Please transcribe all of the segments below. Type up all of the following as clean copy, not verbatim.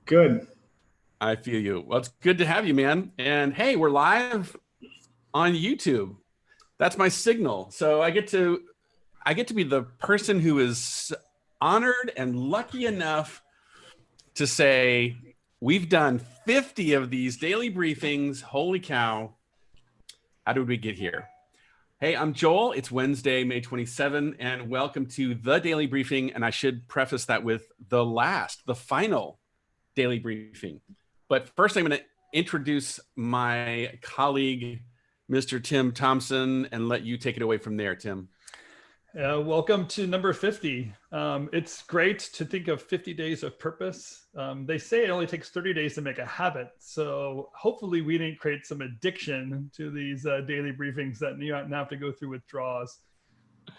Good. I feel you. Well, it's good to have you, man. And hey, we're live on YouTube. That's my signal. So I get to be the person who is honored and lucky enough to say we've done 50 of these daily briefings. Holy cow. How did we get here? Hey, I'm Joel. It's Wednesday, May 27, and welcome to the Daily Briefing. And I should preface that with the final daily briefing. But first, I'm going to introduce my colleague, Mr. Tim Thompson, and let you take it away from there, Tim. Welcome to number 50. It's great to think of 50 days of purpose. They say it only takes 30 days to make a habit. So hopefully we didn't create some addiction to these daily briefings that you now have to go through withdrawals.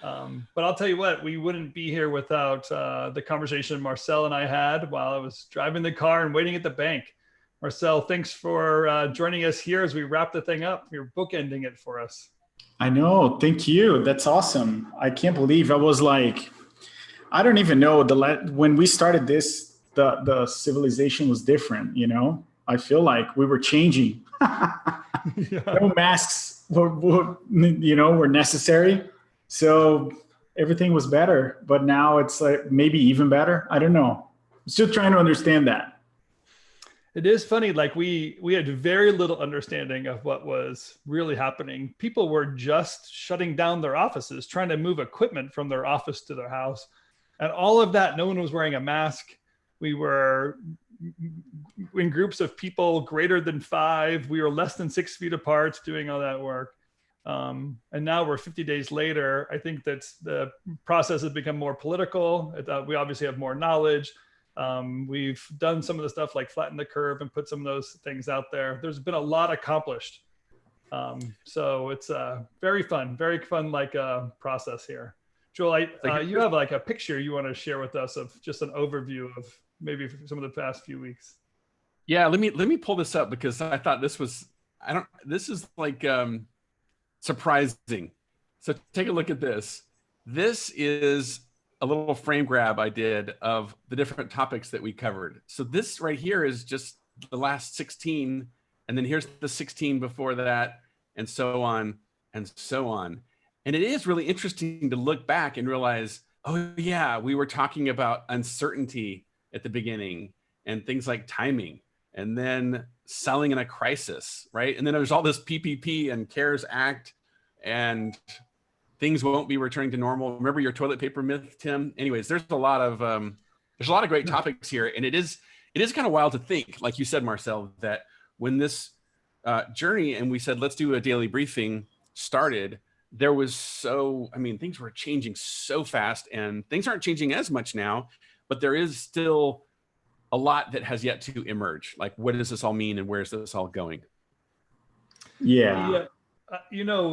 But I'll tell you what, we wouldn't be here without the conversation Marcel and I had while I was driving the car and waiting at the bank. Marcel, thanks for joining us here as we wrap the thing up. You're bookending it for us. I know. Thank you. That's awesome. I can't believe I was like, I don't even know when we started this, the civilization was different. You know, I feel like we were changing. Yeah. No masks were necessary. So everything was better, but now it's like maybe even better. I don't know. I'm still trying to understand that. It is funny, like we had very little understanding of what was really happening. People were just shutting down their offices, trying to move equipment from their office to their house. And all of that, no one was wearing a mask. We were in groups of people greater than 5. We were less than 6 feet apart doing all that work. And now we're 50 days later. I think that the process has become more political. We obviously have more knowledge. We've done some of the stuff like flatten the curve and put some of those things out there. There's been a lot accomplished. So it's very fun process here. Joel, you have like a picture you want to share with us of just an overview of maybe some of the past few weeks. Yeah, let me pull this up because I thought this is like surprising. So take a look at this. This is a little frame grab I did of the different topics that we covered. So this right here is just the last 16, and then here's the 16 before that, and so on and so on. And it is really interesting to look back and realize, oh yeah, we were talking about uncertainty at the beginning and things like timing, and then selling in a crisis, right? And then there's all this PPP and CARES Act, and things won't be returning to normal. Remember your toilet paper myth, Tim? Anyways, there's a lot of great topics here, and it is kind of wild to think, like you said, Marcel, that when this journey and we said let's do a daily briefing started, there was things were changing so fast, and things aren't changing as much now, but there is still a lot that has yet to emerge. Like, what does this all mean, and where is this all going? Yeah.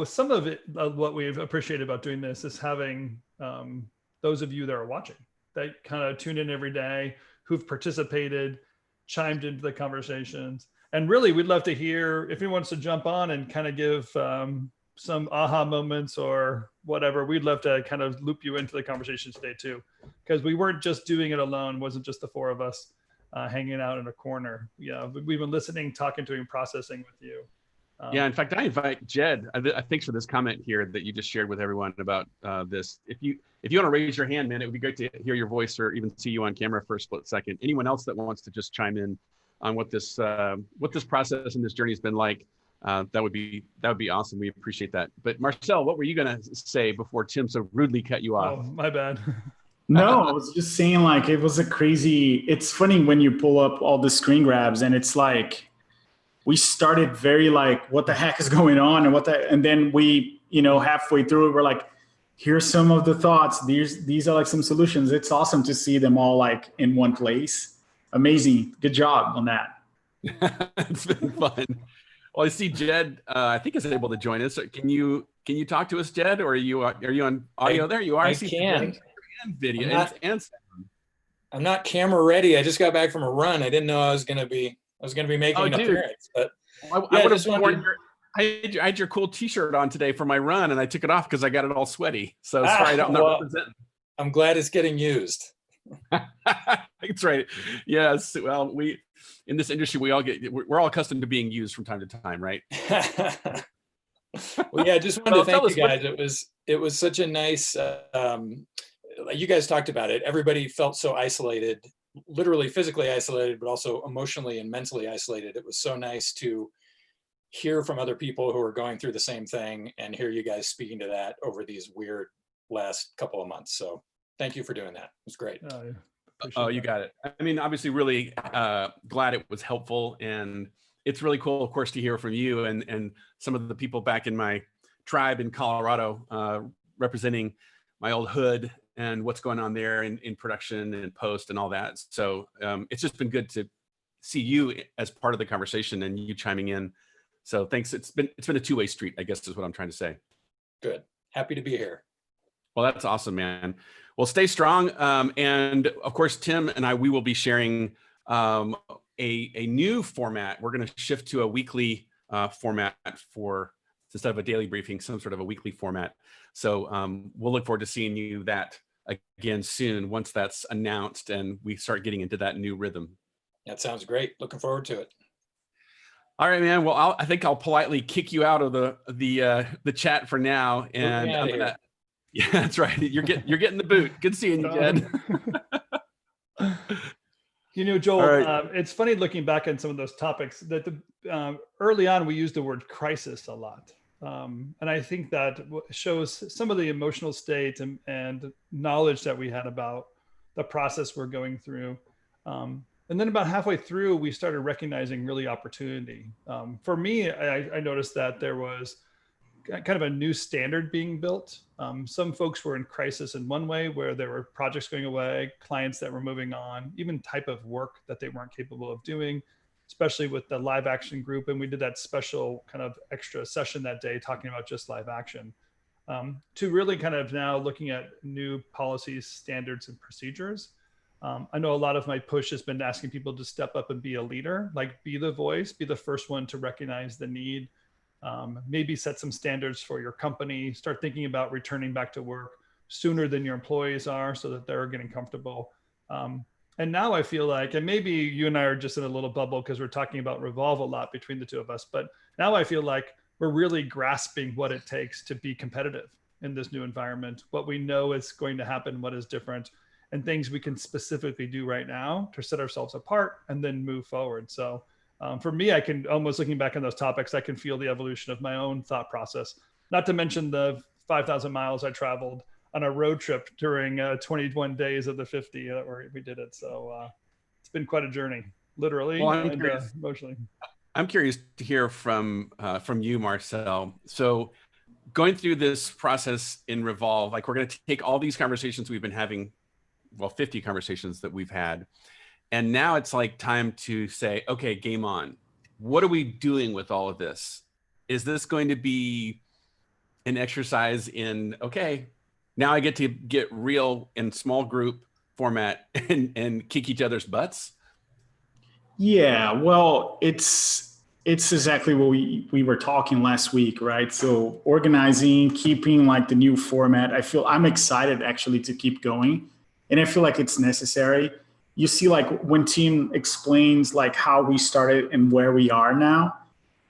Some of it, what we've appreciated about doing this is having those of you that are watching, that kind of tune in every day, who've participated, chimed into the conversations. And really, we'd love to hear if anyone wants to jump on and kind of give some aha moments or whatever. We'd love to kind of loop you into the conversation today too, because we weren't just doing it alone. It wasn't just the 4 of us hanging out in a corner. Yeah, we've been listening, talking to you, and processing with you. Yeah, in fact, I invite Jed. Thanks for this comment here that you just shared with everyone about this. If you want to raise your hand, man, it would be great to hear your voice or even see you on camera for a split second. Anyone else that wants to just chime in on what this process and this journey has been like, that would be awesome. We appreciate that. But Marcel, what were you going to say before Tim so rudely cut you off? Oh, my bad. No, I was just saying, like, it was it's funny when you pull up all the screen grabs and it's like, we started very like, what the heck is going on, and then we, halfway through, we're like, here's some of the thoughts. These are like some solutions. It's awesome to see them all like in one place. Amazing. Good job on that. It's been fun. Well, I see Jed, I think is able to join us. Can you talk to us, Jed, or are you on audio? There you are. I can. And video and sound. I'm not camera ready. I just got back from a run. I didn't know I was going to be making an appearance, but I would have worn I had your cool T-shirt on today for my run, and I took it off because I got it all sweaty. So sorry, I'm not representing. I'm glad it's getting used. That's right. Yes. Well, in this industry, we're all accustomed to being used from time to time, right? Well, yeah, I just wanted to thank you guys. It was such a nice, you guys talked about it. Everybody felt so isolated, literally physically isolated, but also emotionally and mentally isolated. It was so nice to hear from other people who are going through the same thing and hear you guys speaking to that over these weird last couple of months. So thank you for doing that. It was great. Oh, you got it. I mean, obviously really glad it was helpful, and it's really cool, of course, to hear from you and some of the people back in my tribe in Colorado, representing my old hood and what's going on there in production and post and all that. So it's just been good to see you as part of the conversation and you chiming in. So thanks. It's been a two-way street, I guess is what I'm trying to say. Good. Happy to be here. Well, that's awesome, man. Well, stay strong. And of course, Tim and we will be sharing a new format. We're going to shift to a weekly format instead of a daily briefing, some sort of a weekly format. So we'll look forward to seeing you that again soon once that's announced and we start getting into that new rhythm. That sounds great. Looking forward to it. All right, man. Well, I think I'll politely kick you out of the chat for now, and I'm gonna. Yeah, that's right. You're getting the boot. Good seeing you, Jed. You know, Joel, right. It's funny looking back on some of those topics that early on we used the word crisis a lot. And I think that shows some of the emotional state and knowledge that we had about the process we're going through. And then about halfway through, we started recognizing really opportunity. For me, I noticed that there was kind of a new standard being built. Some folks were in crisis in one way, where there were projects going away, clients that were moving on, even type of work that they weren't capable of doing, especially with the live action group. And we did that special kind of extra session that day talking about just live action, to really kind of now looking at new policies, standards, and procedures. I know a lot of my push has been asking people to step up and be a leader, like be the voice, be the first one to recognize the need, maybe set some standards for your company, start thinking about returning back to work sooner than your employees are so that they're getting comfortable. And now I feel like, and maybe you and I are just in a little bubble because we're talking about Revolve a lot between the two of us, but now I feel like we're really grasping what it takes to be competitive in this new environment, what we know is going to happen, what is different, and things we can specifically do right now to set ourselves apart and then move forward. So for me, I can almost, looking back on those topics, I can feel the evolution of my own thought process, not to mention the 5,000 miles I traveled on a road trip during 21 days of the 50 where we did it. So it's been quite a journey, literally and emotionally. I'm curious to hear from you, Marcel. So going through this process in Revolve, like we're going to take all these conversations we've been having, well, 50 conversations that we've had, and now it's like time to say, okay, game on. What are we doing with all of this? Is this going to be an exercise in, okay, now I get to get real in small group format and kick each other's butts? Yeah, well, it's exactly what we were talking last week, right? So organizing, keeping like the new format. I'm excited actually to keep going. And I feel like it's necessary. You see, like when Tim explains like how we started and where we are now,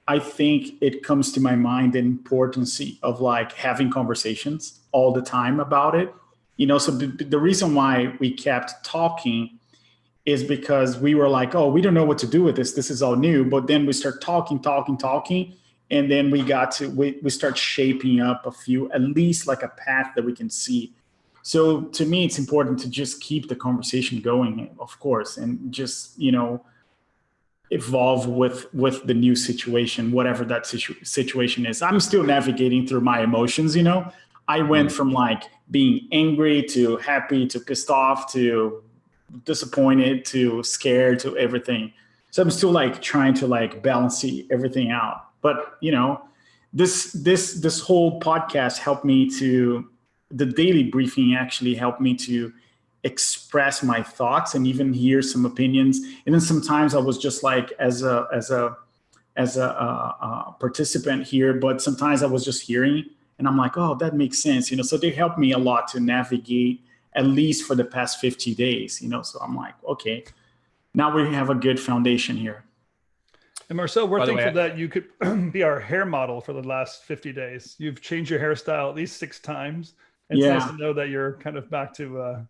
I think it comes to my mind the importance of like having conversations all the time about it. You know, so the reason why we kept talking is because we were like, oh, we don't know what to do with this. This is all new. But then we start talking. And then we start shaping up at least like a path that we can see. So to me, it's important to just keep the conversation going, of course, and just, you know, evolve with the new situation, whatever that situation is. I'm still navigating through my emotions, you know. I went from like being angry to happy to pissed off to disappointed to scared to everything. So I'm still like trying to like balance everything out. But, you know, this whole podcast helped me to, the daily briefing actually helped me to express my thoughts and even hear some opinions. And then sometimes I was just like as a participant here, but sometimes I was just hearing and I'm like, oh, that makes sense. You know, so they helped me a lot to navigate at least for the past 50 days, So I'm like, okay, now we have a good foundation here. And Marcel, we're By the thankful way, that you could be our hair model for the last 50 days. You've changed your hairstyle at least 6 times. It's nice to know that you're kind of back to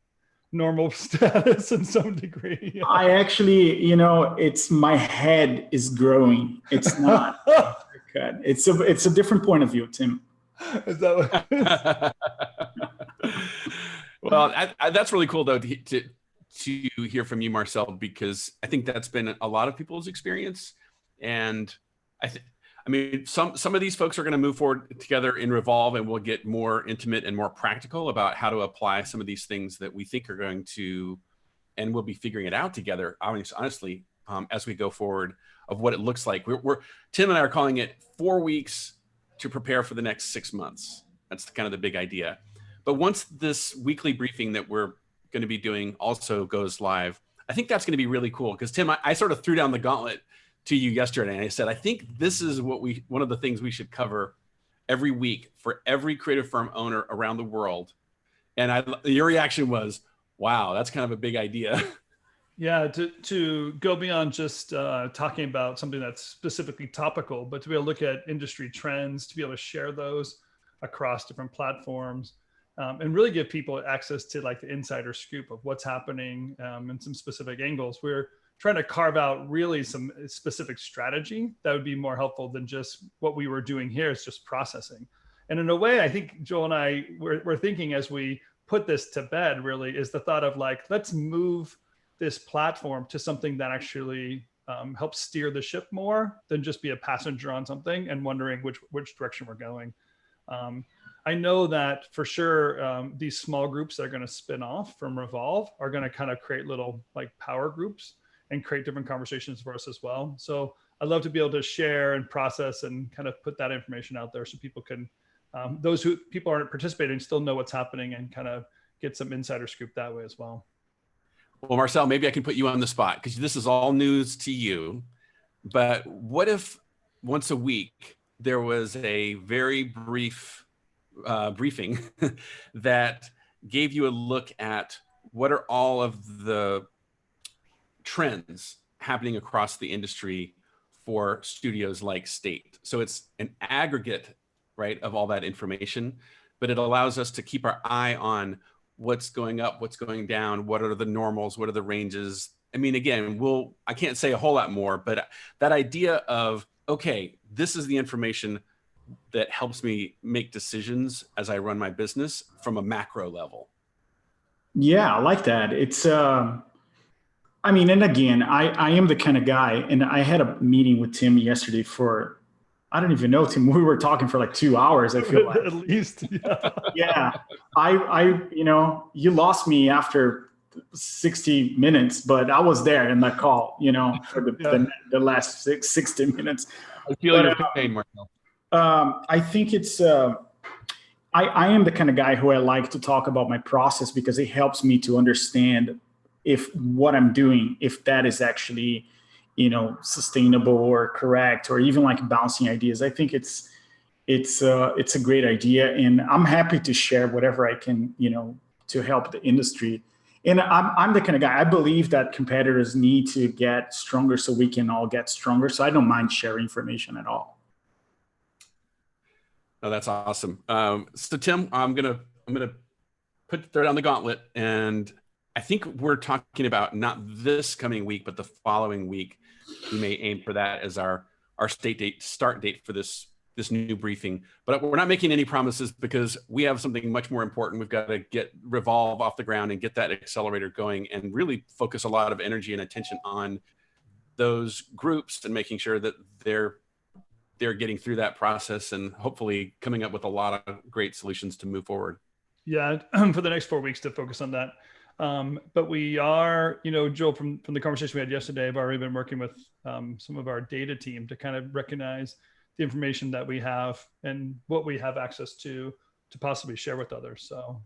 normal status in some degree. I actually, it's my head is growing. It's not a haircut. It's a different point of view, Tim. Is that what it is? Well, that's really cool though to hear from you, Marcel, because I think that's been a lot of people's experience. And I mean, some of these folks are going to move forward together in Revolve, and we'll get more intimate and more practical about how to apply some of these things that we think are going to, and we'll be figuring it out together, honestly, as we go forward, of what it looks like. Tim and I are calling it 4 weeks to prepare for the next 6 months. That's kind of the big idea. But once this weekly briefing that we're going to be doing also goes live, I think that's going to be really cool. Because Tim, I sort of threw down the gauntlet to you yesterday, and I said, I think this is one of the things we should cover every week for every creative firm owner around the world. And your reaction was, wow, that's kind of a big idea. Yeah, to go beyond just talking about something that's specifically topical, but to be able to look at industry trends, to be able to share those across different platforms, and really give people access to like the insider scoop of what's happening and some specific angles. We're trying to carve out really some specific strategy that would be more helpful than just what we were doing here is just processing. And in a way, I think Joel and I, we're thinking as we put this to bed really is the thought of like, let's move this platform to something that actually helps steer the ship more than just be a passenger on something and wondering which direction we're going. I know that for sure, these small groups that are going to spin off from Revolve are going to kind of create little like power groups and create different conversations for us as well. So I'd love to be able to share and process and kind of put that information out there so people can, people aren't participating still know what's happening and kind of get some insider scoop that way as well. Well, Marcel, maybe I can put you on the spot because this is all news to you. But what if once a week there was a very brief briefing that gave you a look at what are all of the trends happening across the industry for studios like State? So it's an aggregate, right, of all that information, but it allows us to keep our eye on what's going up, what's going down, what are the normals, what are the ranges. I mean, again, I can't say a whole lot more, but that idea of, okay, this is the information that helps me make decisions as I run my business from a macro level. Yeah, I like that. It's, I mean, and again, I am the kind of guy, and I had a meeting with Tim yesterday for, I don't even know, Tim, we were talking for like 2 hours, I feel like. At least, yeah. Yeah, you lost me after 60 minutes, but I was there in that call, for the last 60 minutes. I feel your pain, Marcel. I think it's, I am the kind of guy who I like to talk about my process because it helps me to understand if what I'm doing, if that is actually, sustainable or correct, or even like bouncing ideas. I think it's a great idea, and I'm happy to share whatever I can, to help the industry. And I'm the kind of guy, I believe that competitors need to get stronger so we can all get stronger. So I don't mind sharing information at all. Oh, that's awesome. So Tim, I'm gonna throw down the gauntlet, and I think we're talking about not this coming week, but the following week. We may aim for that as our start date for this new briefing. But we're not making any promises because we have something much more important. We've got to get Revolve off the ground and get that accelerator going, and really focus a lot of energy and attention on those groups and making sure that they're getting through that process and hopefully coming up with a lot of great solutions to move forward. Yeah, for the next 4 weeks to focus on that. But we are, Joel, from the conversation we had yesterday, I've already been working with some of our data team to kind of recognize the information that we have and what we have access to possibly share with others. So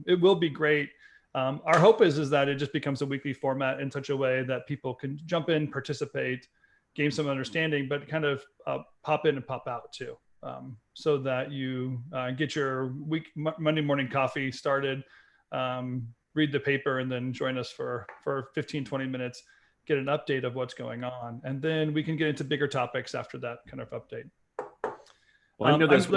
it will be great. Our hope is that it just becomes a weekly format in such a way that people can jump in, participate, gain some understanding, but kind of pop in and pop out too. So that you get your Monday morning coffee started, read the paper and then join us for 15, 20 minutes, get an update of what's going on. And then we can get into bigger topics after that kind of update. Well, I know this,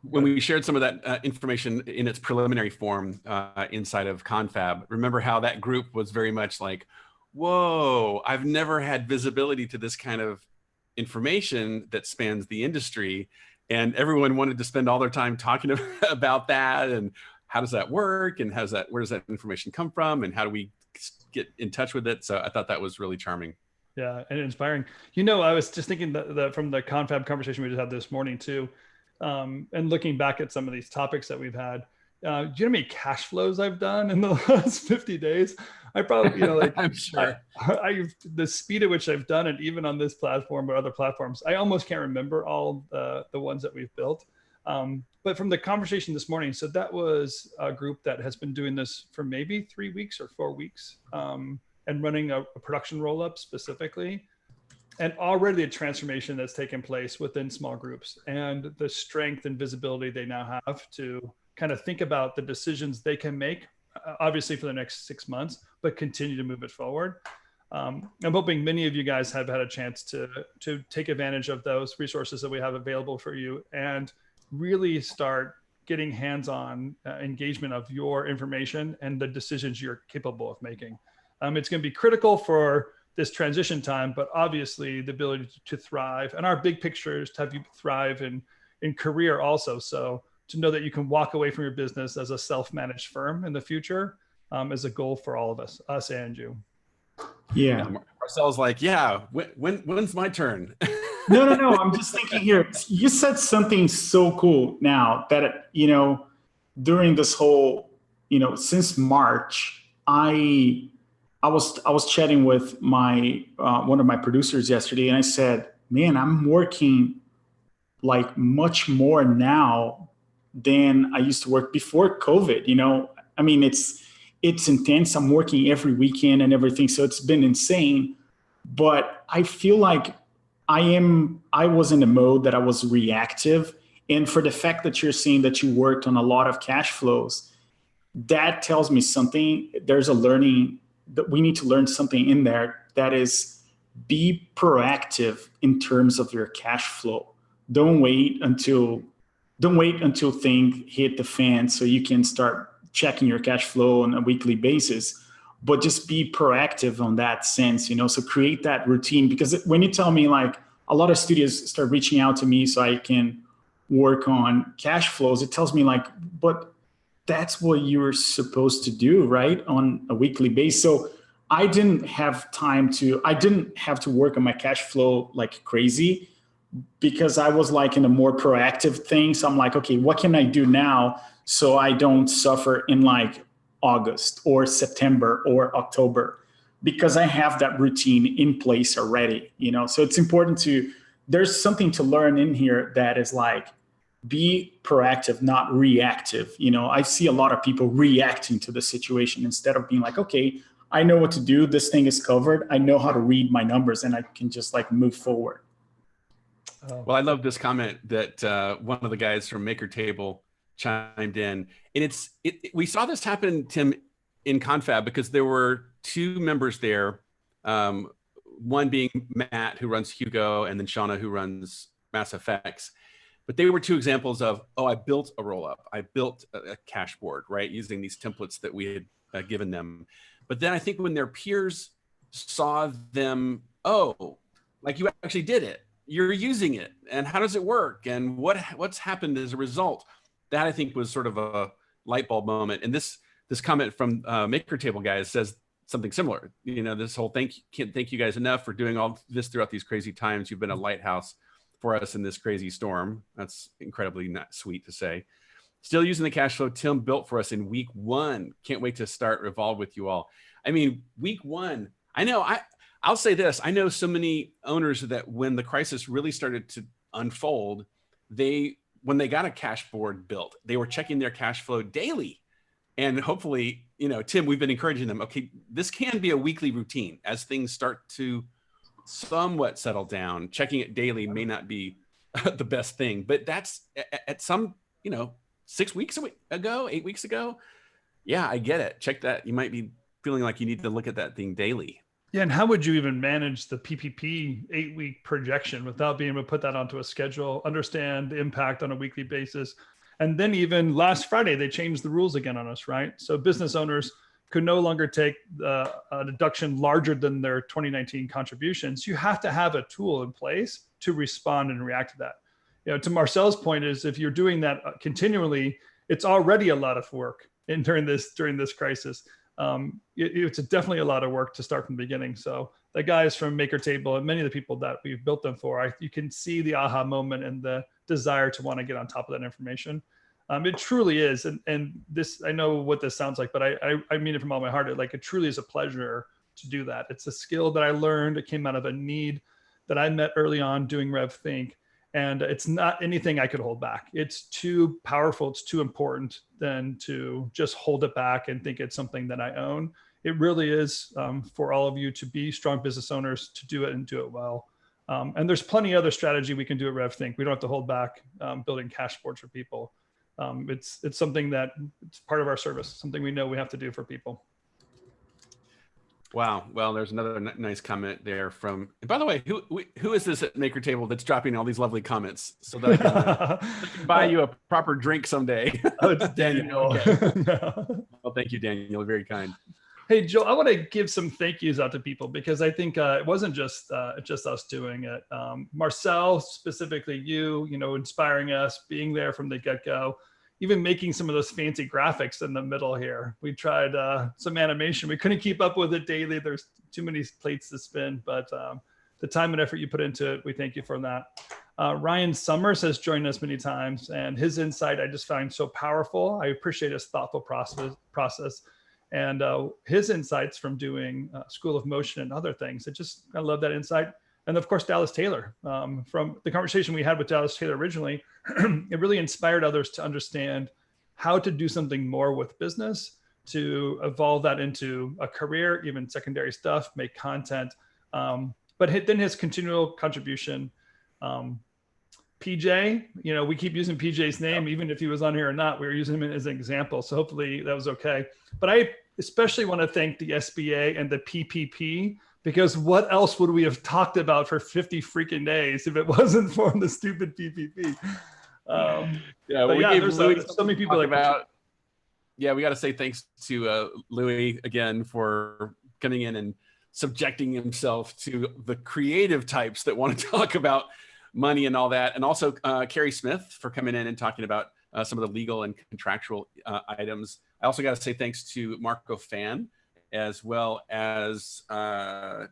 when we shared some of that information in its preliminary form inside of Confab, remember how that group was very much like, whoa, I've never had visibility to this kind of information that spans the industry. And everyone wanted to spend all their time talking about that and how does that work and where does that information come from and how do we get in touch with it? So I thought that was really charming. Yeah, and inspiring. I was just thinking that from the Confab conversation we just had this morning too, and looking back at some of these topics that we've had, do you know how many cash flows I've done in the last 50 days? I probably, I'm sure. The speed at which I've done it, even on this platform or other platforms, I almost can't remember all the ones that we've built. But from the conversation this morning, so that was a group that has been doing this for maybe 3 weeks or 4 weeks, and running a production roll-up specifically. And already a transformation that's taken place within small groups and the strength and visibility they now have to kind of think about the decisions they can make, obviously for the next 6 months, but continue to move it forward. I'm hoping many of you guys have had a chance to take advantage of those resources that we have available for you and really start getting hands-on engagement of your information and the decisions you're capable of making. It's going to be critical for this transition time, but obviously the ability to thrive, and our big picture is to have you thrive in career also. So to know that you can walk away from your business as a self-managed firm in the future is a goal for all of us and you. Yeah. Marcel's like, yeah, when's my turn? No. I'm just thinking here. You said something so cool now that, during this whole, since March, I was chatting with my one of my producers yesterday, and I said, man, I'm working like much more now than I used to work before COVID. I mean, it's intense. I'm working every weekend and everything. So it's been insane, but I feel like I was in a mode that I was reactive. And for the fact that you're saying that you worked on a lot of cash flows, that tells me something. There's a learning that we need to learn something in there, that is, be proactive in terms of your cash flow. Don't wait until things hit the fan so you can start checking your cash flow on a weekly basis, but just be proactive on that sense, so create that routine. Because when you tell me, like, a lot of studios start reaching out to me so I can work on cash flows, it tells me, like, but that's what you're supposed to do, right, on a weekly basis. So I didn't have to work on my cash flow like crazy, because I was like in a more proactive thing. So I'm like, okay, what can I do now so I don't suffer in like August or September or October, because I have that routine in place already, So it's important there's something to learn in here that is like, be proactive, not reactive. I see a lot of people reacting to the situation instead of being like, okay, I know what to do. This thing is covered. I know how to read my numbers, and I can just like move forward. Well, I love this comment that one of the guys from Maker Table chimed in, and we saw this happen, Tim, in Confab, because there were two members there, one being Matt, who runs Hugo, and then Shauna, who runs Mass Effects. But they were two examples of, I built a roll-up, I built a cash board, right, using these templates that we had given them. But then I think when their peers saw them, like, you actually did it, you're using it, and how does it work, and what's happened as a result, that I think was sort of a light bulb moment. And this comment from Maker Table guys says something similar. This whole can't thank you guys enough for doing all this throughout these crazy times. You've been a lighthouse for us in this crazy storm. That's incredibly not sweet to say. Still using the cash flow Tim built for us in week 1. Can't wait to start Revolve with you all. I mean, week 1, I know, I'll say this. I know so many owners that when the crisis really started to unfold, when they got a cash board built, they were checking their cash flow daily. And hopefully, Tim, we've been encouraging them, okay, this can be a weekly routine as things start to somewhat settle down. Checking it daily may not be the best thing, but that's at some, 6 weeks ago, 8 weeks ago, Yeah, I get it. Check that. You might be feeling like you need to look at that thing daily. Yeah, and how would you even manage the PPP 8-week projection without being able to put that onto a schedule, understand the impact on a weekly basis? And then even last Friday, they changed the rules again on us, right? So business owners could no longer take a deduction larger than their 2019 contributions. You have to have a tool in place to respond and react to that. You know, to Marcel's point is, if you're doing that continually, it's already a lot of work during this crisis. It's definitely a lot of work to start from the beginning. So the guys from Maker Table and many of the people that we've built them for, you can see the aha moment and the desire to want to get on top of that information. It truly is. And this, I know what this sounds like, but I mean it from all my heart. It truly is a pleasure to do that. It's a skill that I learned. It came out of a need that I met early on doing RevThink. And it's not anything I could hold back. It's too powerful. It's too important than to just hold it back and think it's something that I own. It really is for all of you to be strong business owners, to do it and do it well. And there's plenty of other strategy we can do at RevThink. We don't have to hold back building cash boards for people. It's something that it's part of our service, something we know we have to do for people. Wow. Well, there's another nice comment there from, and by the way, who is this at Maker Table that's dropping all these lovely comments so that I can buy you a proper drink someday? Oh, it's Daniel. Okay. No. Well, thank you, Daniel. Very kind. Hey, Joe, I want to give some thank yous out to people because I think it wasn't just us doing it. Marcel, specifically you inspiring us, being there from the get-go, even making some of those fancy graphics in the middle here. We tried some animation. We couldn't keep up with it daily. There's too many plates to spin, but the time and effort you put into it, we thank you for that. Ryan Summers has joined us many times, and his insight I just find so powerful. I appreciate his thoughtful process and his insights from doing School of Motion and other things. I love that insight. And of course, Dallas Taylor, from the conversation we had with Dallas Taylor originally, it really inspired others to understand how to do something more with business, to evolve that into a career, even secondary stuff, make content. But then his continual contribution, PJ, we keep using PJ's name, even if he was on here or not, we were using him as an example. So hopefully that was okay. But I especially want to thank the SBA and the PPP, because what else would we have talked about for 50 freaking days if it wasn't for the stupid PPP? There's so many people about. Yeah, we got to say thanks to Louis again for coming in and subjecting himself to the creative types that want to talk about money and all that. And also Carrie Smith for coming in and talking about some of the legal and contractual items. I also got to say thanks to Marco Fan, as well as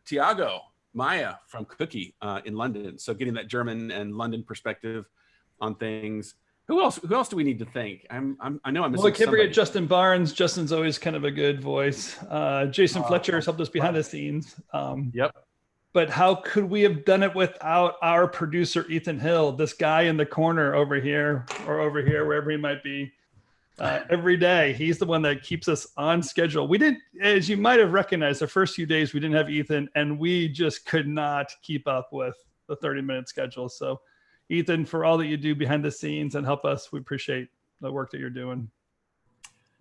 Tiago Maya from Cookie in London. So getting that German and London perspective on things. Who else do we need to thank? I know I'm missing Well, I can't forget somebody. Justin Barnes. Justin's always kind of a good voice. Jason Fletcher has helped us behind the scenes. Yep. But how could we have done it without our producer, Ethan Hill, this guy in the corner over here, wherever he might be, every day. He's the one that keeps us on schedule. We didn't, as you might have recognized, the first few days we didn't have Ethan, and we just could not keep up with the 30-minute schedule. So Ethan, for all that you do behind the scenes and help us, we appreciate the work that you're doing.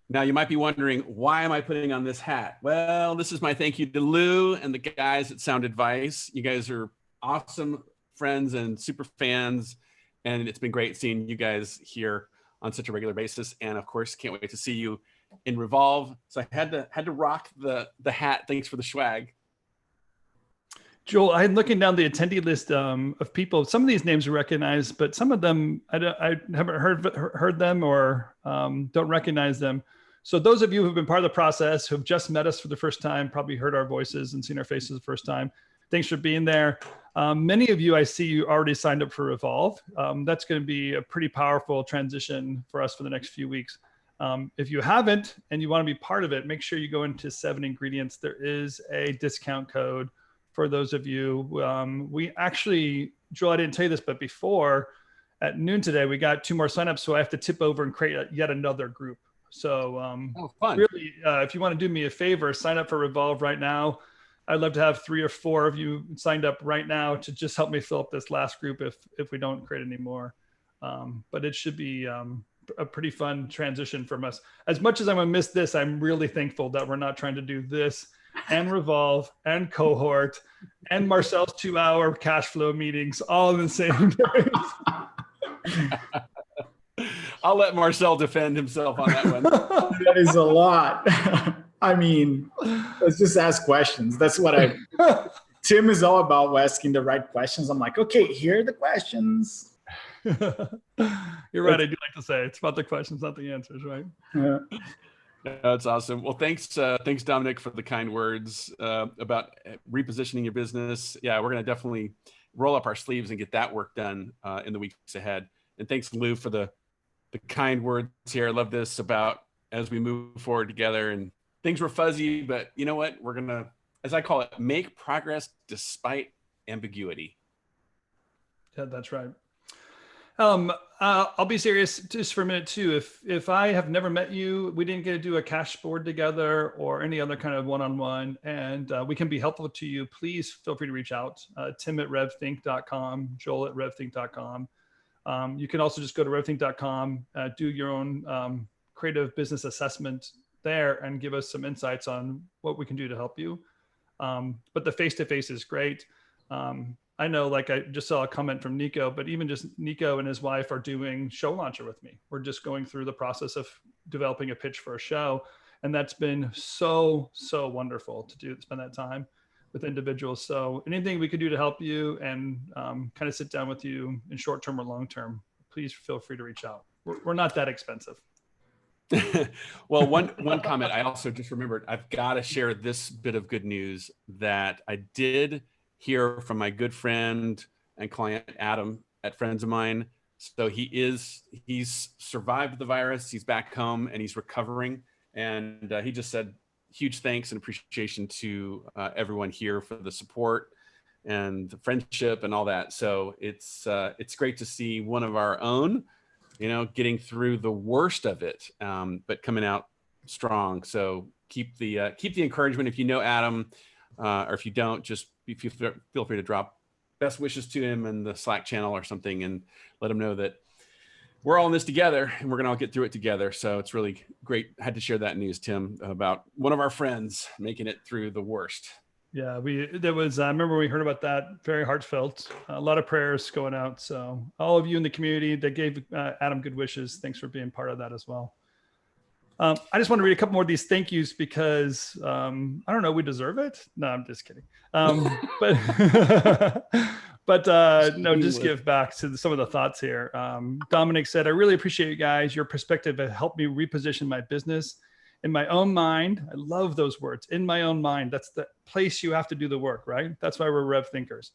Now you might be wondering, why am I putting on this hat? Well, this is my thank you to Lou and the guys at Sound Advice. You guys are awesome friends and super fans, and it's been great seeing you guys here on such a regular basis. And of course, can't wait to see you in Revolve. So I had to rock the hat. Thanks for the swag. Joel, I'm looking down the attendee list of people. Some of these names are recognized, but some of them I haven't heard them or don't recognize them. So those of you who've been part of the process, who've just met us for the first time, probably heard our voices and seen our faces the first time, thanks for being there. Many of you, I see you already signed up for Revolve. That's going to be a pretty powerful transition for us for the next few weeks. If you haven't and you want to be part of it, make sure you go into 7 Ingredients. There is a discount code for those of you. We actually, Joel, I didn't tell you this, but before at noon today, we got 2 more signups. So I have to tip over and create yet another group. So fun. Really, if you want to do me a favor, sign up for Revolve right now. I'd love to have 3 or 4 of you signed up right now to just help me fill up this last group if we don't create any more. But it should be a pretty fun transition from us. As much as I'm gonna miss this, I'm really thankful that we're not trying to do this and Revolve and Cohort and Marcel's 2-hour cash flow meetings all in the same day. I'll let Marcel defend himself on that one. That is a lot. I mean, let's just ask questions. That's what Tim is all about, asking the right questions. I'm like, okay, here are the questions. You're right. I do like to say it's about the questions, not the answers, right? Yeah. That's awesome. Well, thanks, Dominic, for the kind words about repositioning your business. Yeah, we're going to definitely roll up our sleeves and get that work done in the weeks ahead. And thanks, Lou, for the kind words here. I love this about as we move forward together. And things were fuzzy, but you know what? We're going to, as I call it, make progress despite ambiguity. Yeah, that's right. I'll be serious just for a minute too. If I have never met you, we didn't get to do a cash board together or any other kind of one-on-one, and we can be helpful to you, please feel free to reach out. Tim@revthink.com, Joel@revthink.com. You can also just go to revthink.com, do your own creative business assessment there and give us some insights on what we can do to help you. But the face-to-face is great. I know, like I just saw a comment from Nico, but even just Nico and his wife are doing Show Launcher with me. We're just going through the process of developing a pitch for a show. And that's been so wonderful to spend that time with individuals. So anything we could do to help you and kind of sit down with you in short-term or long-term, please feel free to reach out. We're not that expensive. Well, one comment, I also just remembered, I've got to share this bit of good news that I did hear from my good friend and client, Adam, at Friends of Mine. So he's survived the virus. He's back home and he's recovering. And he just said huge thanks and appreciation to everyone here for the support and the friendship and all that. So it's great to see one of our own, getting through the worst of it, but coming out strong. So keep the encouragement. If you know Adam, or if you don't, just feel free to drop best wishes to him in the Slack channel or something and let him know that we're all in this together and we're going to all get through it together. So it's really great. I had to share that news, Tim, about one of our friends making it through the worst. Yeah, I remember we heard about that, very heartfelt, a lot of prayers going out. So all of you in the community that gave Adam good wishes, thanks for being part of that as well. I just want to read a couple more of these thank yous because I don't know, we deserve it. No, I'm just kidding. But no, just give back to some of the thoughts here. Dominic said, I really appreciate you guys. Your perspective has helped me reposition my business in my own mind. I love those words, in my own mind. That's the place you have to do the work, right? That's why we're Rev Thinkers.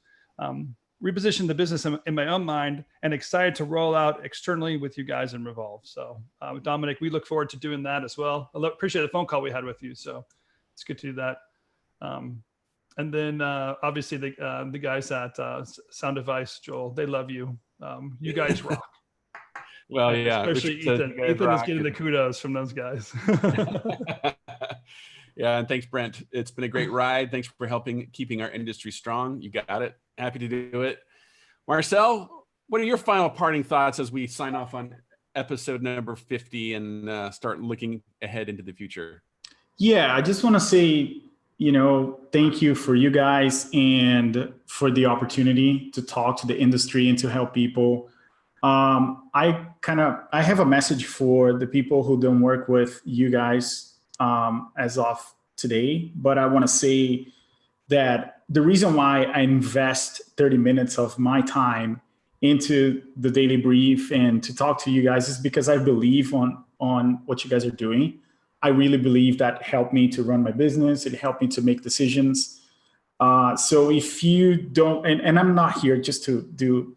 Reposition the business in my own mind and excited to roll out externally with you guys in Revolve. So Dominic, we look forward to doing that as well. I appreciate the phone call we had with you. So it's good to do that. And then obviously the guys at Sound Device, Joel, they love you. You guys rock. Well, yeah. Especially Ethan. Ethan is getting the kudos from those guys. Yeah, and thanks, Brent. It's been a great ride. Thanks for keeping our industry strong. You got it. Happy to do it. Marcel, what are your final parting thoughts as we sign off on episode number 50 and start looking ahead into the future? Yeah, I just want to say, thank you for you guys and for the opportunity to talk to the industry and to help people. I have a message for the people who don't work with you guys as of today, but I want to say that the reason why I invest 30 minutes of my time into the daily brief and to talk to you guys is because I believe on what you guys are doing. I really believe that helped me to run my business. It helped me to make decisions. So if you don't, and I'm not here just to do,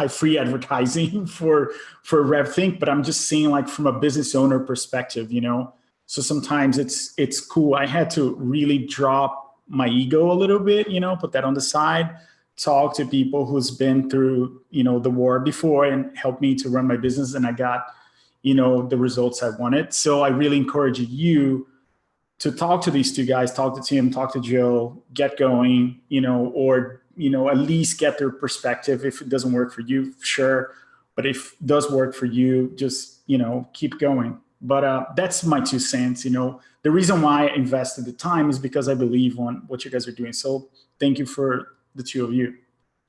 free advertising for RevThink, but I'm just saying, like, from a business owner perspective, so sometimes it's cool. I had to really drop my ego a little bit, put that on the side, talk to people who's been through, the war before and help me to run my business. And I got, the results I wanted. So I really encourage you to talk to these two guys, talk to Tim, talk to Joe, get going, or, at least get their perspective. If it doesn't work for you, sure. but if it does work for you, just, keep going. But that's my 2 cents. The reason why I invested the time is because I believe on what you guys are doing. So thank you for the two of you.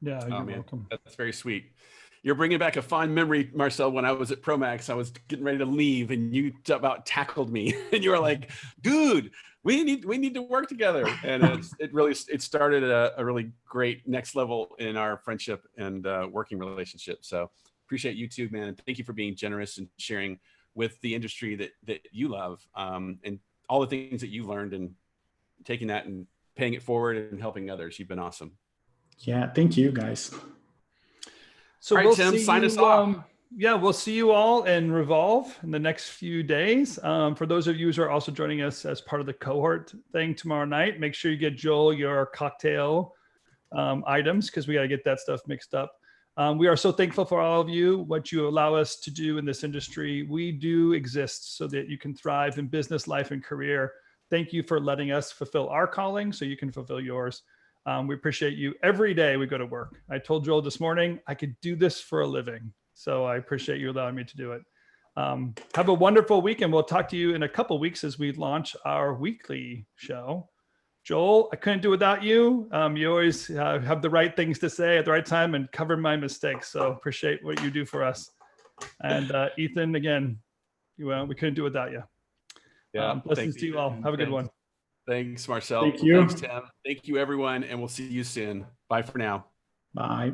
Yeah, you're welcome. That's very sweet. You're bringing back a fond memory, Marcel. When I was at Promax, I was getting ready to leave, and you about tackled me, and you were like, "Dude, we need to work together." And it started a really great next level in our friendship and working relationship. So appreciate you too, man. And thank you for being generous and sharing with the industry that you love, and all the things that you learned, and taking that and paying it forward and helping others. You've been awesome. Yeah, thank you, guys. So all right, Tim, sign us off. Yeah, we'll see you all in Revolve in the next few days. For those of you who are also joining us as part of the cohort thing tomorrow night, make sure you get Joel your cocktail items, because we got to get that stuff mixed up. We are so thankful for all of you, what you allow us to do in this industry. We do exist so that you can thrive in business, life, and career. Thank you for letting us fulfill our calling so you can fulfill yours. We appreciate you every day we go to work. I told Joel this morning, I could do this for a living. So I appreciate you allowing me to do it. Have a wonderful week, and we'll talk to you in a couple of weeks as we launch our weekly show. Joel, I couldn't do without you. You always have the right things to say at the right time and cover my mistakes. So appreciate what you do for us. And Ethan, again, we couldn't do without you. Yeah, blessings to you all. Have a good one. Thanks, Marcel. Thank you. Thanks, Tim. Thank you, everyone. And we'll see you soon. Bye for now. Bye.